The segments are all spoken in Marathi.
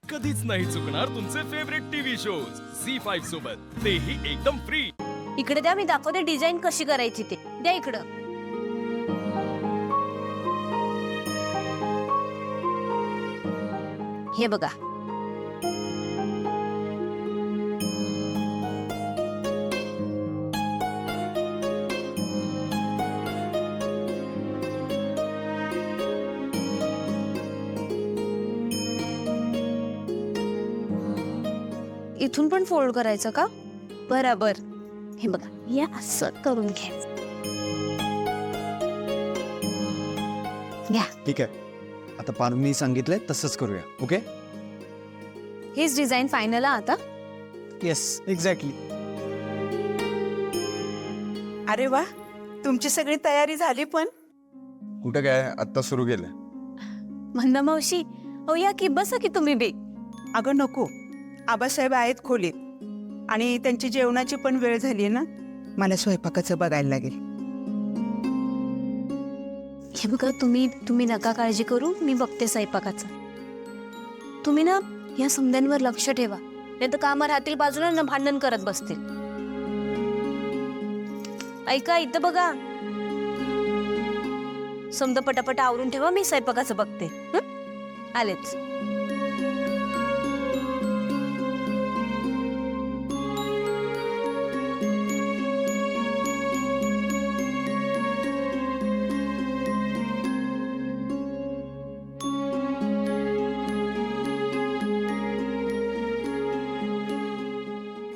कधीच नाही चुकणार तुमचे फेवरेट टीव्ही शोज झी5 सोबत, तेही एकदम फ्री. इकडे द्या, मी दाखवते डिझाईन कशी करायची ते. द्या इकडं. हे बघा, इथून पण फोल्ड करायचं का? बरोबर. हे बघा, या असं करून घ्यायचं. घ्या. ठीक आहे, आता पारुनी सांगितलंय तसंच करूया. ओके. हेच डिझाईन फायनल आता. Yes, exactly. अरे वा, तुमची सगळी तयारी झाली पण. कुठं काय आत्ता सुरू केलं? मंदा मावशी, हो या की, बसा की तुम्ही बी. अगं नको, आबासाहेब आहेत खोलीत आणि त्यांची जेवणाची पण वेळ झाली ना, मला स्वयंपाकाचं बघायला लागेल. हे बघा, तुम्ही नका काळजी करू, मी बघते स्वयंपाकाचं. तुम्ही ना या समद्यांवर लक्ष ठेवा, नाही तर कामं राहतील बाजूला ना, भांडण करत बसतील. ऐका, इथं बघा, समद पटापट आवरून ठेवा, मी स्वयंपाकाचं बघते. आलेच.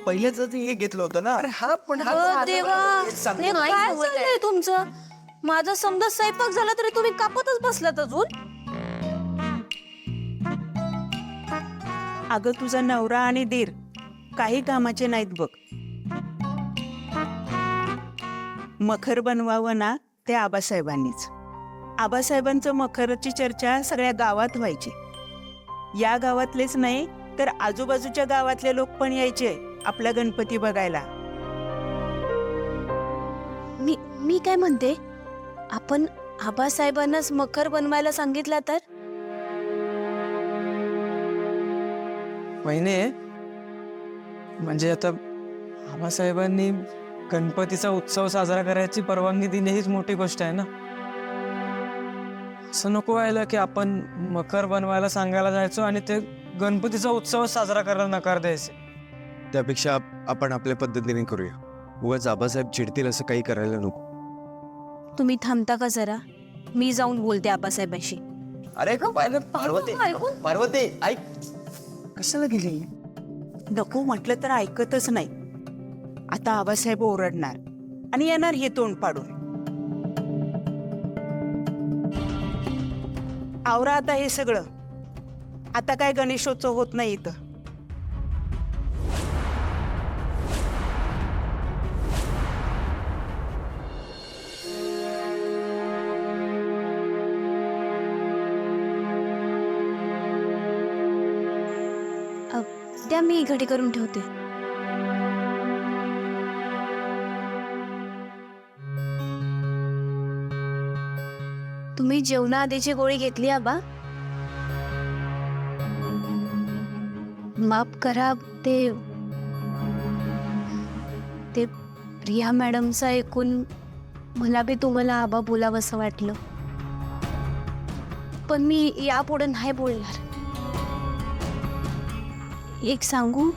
पहिलेच हे घेतलं होतं ना. अरे हा पण अ, देवा, हे काय चाललंय तुमचं? माझा समजा स्वयंपाक झाला तरी तुम्ही कापतच बसलात अजून. अगं तुझा नवरा आणि दीर काही कामाचे नाहीत बघ. मखर बनवावं ना ते आबासाहेबांनीच. आबासाहेबांचं मखराची चर्चा सगळ्या गावात व्हायची. या गावातलेच नाही तर आजूबाजूच्या गावातले लोक पण यायचे आपला गणपती बघायला. मी काय म्हणते, आपण आबासाहेबांनाच मखर बनवायला सांगितलं तर? महिने म्हणजे आता आबासाहेबांनी गणपतीचा उत्सव साजरा करायची परवानगी दिली हीच मोठी गोष्ट आहे ना. असं नको व्हायला की आपण मकर बनवायला सांगायला जायचो आणि ते गणपतीचा उत्सव साजरा करायला नकार द्यायचे. त्यापेक्षा आपण आपल्या पद्धतीने करूया. उगाच आबासाहेब चिडतील असं काही करायला नको. तुम्ही थांबता का जरा? मी जाऊन बोलते आबासाहेबांशी. अरे पार्वती, पार्वती ऐक, कशाला गेली? नको म्हटलं तर ऐकतच नाही. आता आबासाहेब ओरडणार आणि येणार हे तोंड पाडून. आवरा आता हे सगळं. आता काय गणेशोत्सव होत नाही इथं. त्या मी घडी करून ठेवते. तुम्ही जेवणाआधीची गोळी घेतली आबा? माफ करा, ते प्रिया मॅडमचं ऐकून मला बी तुम्हाला आबा बोलावंसं वाटलं, पण मी यापुढे नाही बोलणार. एक सांगू,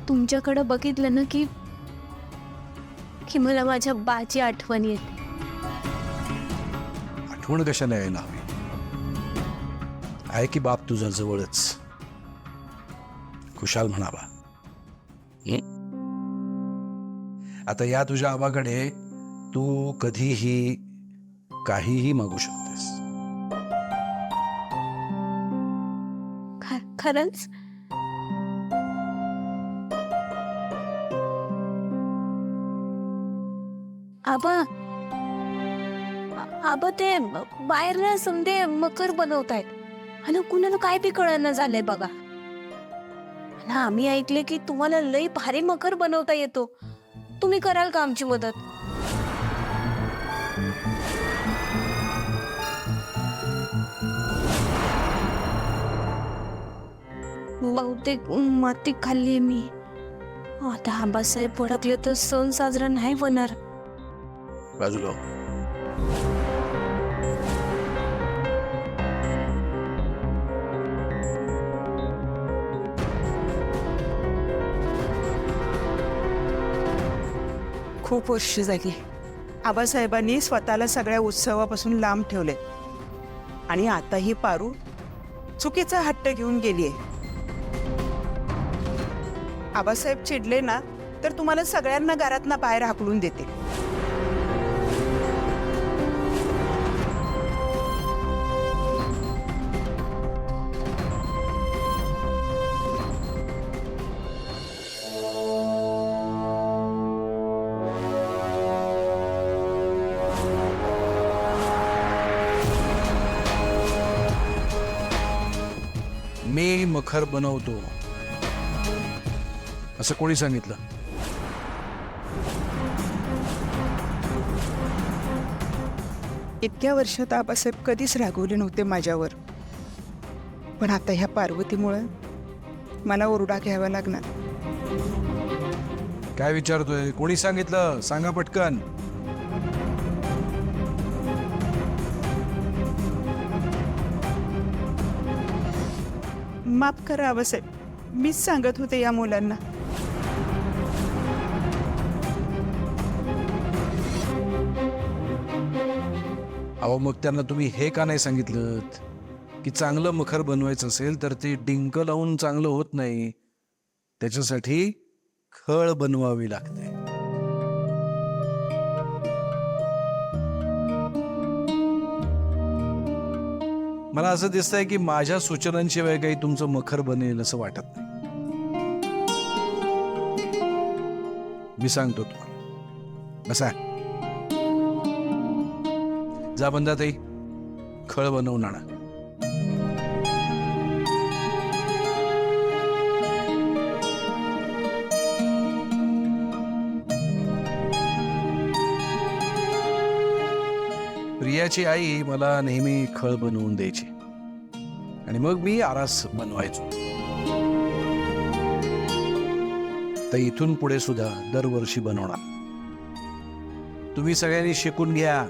तुमच्याकडे बघितलं ना की मला माझ्या बाची आठवण येते. आठवण कशाला यायला हवी? आहे की बाप तुझा जवळच, खुशाल म्हणावा. आता या तुझ्या आबाकडे तू कधीही काहीही मागू शकतेस. खरंच? आबा ते बाहेर ना समजे मकर बनवतायत आणि कुणाला काय बी कळना झालंय बघा. आणि आम्ही ऐकले की तुम्हाला लई भारी मकर बनवता येतो. तुम्ही कराल का आमची मदत? बहुतेक माती खाल्ली मी. आता आबासाहेब भडकले तर सण साजरा नाही होणार. बाजूला हो. खूप वर्ष झाली आबासाहेबांनी स्वतःला सगळ्या उत्सवापासून लांब ठेवले आणि आता ही पारू चुकीचा हट्ट घेऊन गेलीये. आबासाहेब चिडले ना तर तुम्हाला सगळ्यांना घरातनं बाहेर हाकलून देते. मी मखर बनवतो असं कोणी सांगितलं? इतक्या वर्षात आबासाहेब कधीच रागवले नव्हते माझ्यावर, पण आता ह्या पार्वतीमुळे मला ओरडा घ्यावा लागणार. काय विचारतोय? कोणी सांगितलं? सांगा पटकन. माफ करा आबासाहेब, मीच सांगत होते या मुलांना. अहो मग त्यांना तुम्ही हे का नाही सांगितलं की चांगलं मखर बनवायचं असेल तर ते डिंक लावून चांगलं होत नाही, त्याच्यासाठी खळ बनवावी लागते. मला असं दिसतंय की माझ्या सूचनांशिवाय काही तुमचं मखर बनेल असं वाटत नाही. मी सांगतो तुम्हाला, बसा. जा बंदाताई, खळ बनवून आणा. प्रियाची आई मला नेहमी खळ बनवून द्यायची आणि मग मी आरास बनवायचो. तर इथून पुढे सुद्धा दरवर्षी बनवणार. तुम्ही सगळ्यांनी शिकून घ्या.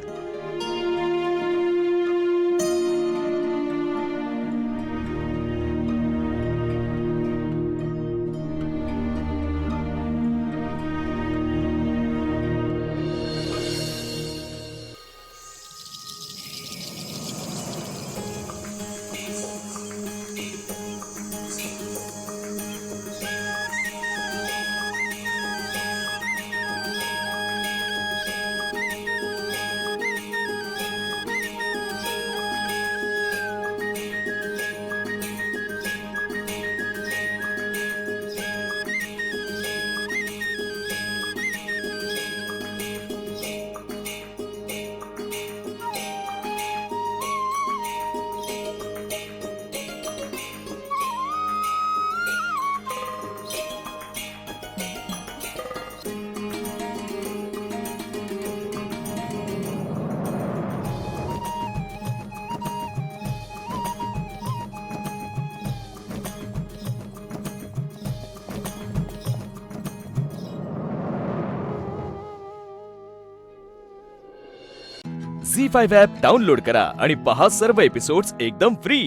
झी5 ॲप डाउनलोड करा आणि पहा सर्व एपिसोड्स एकदम फ्री.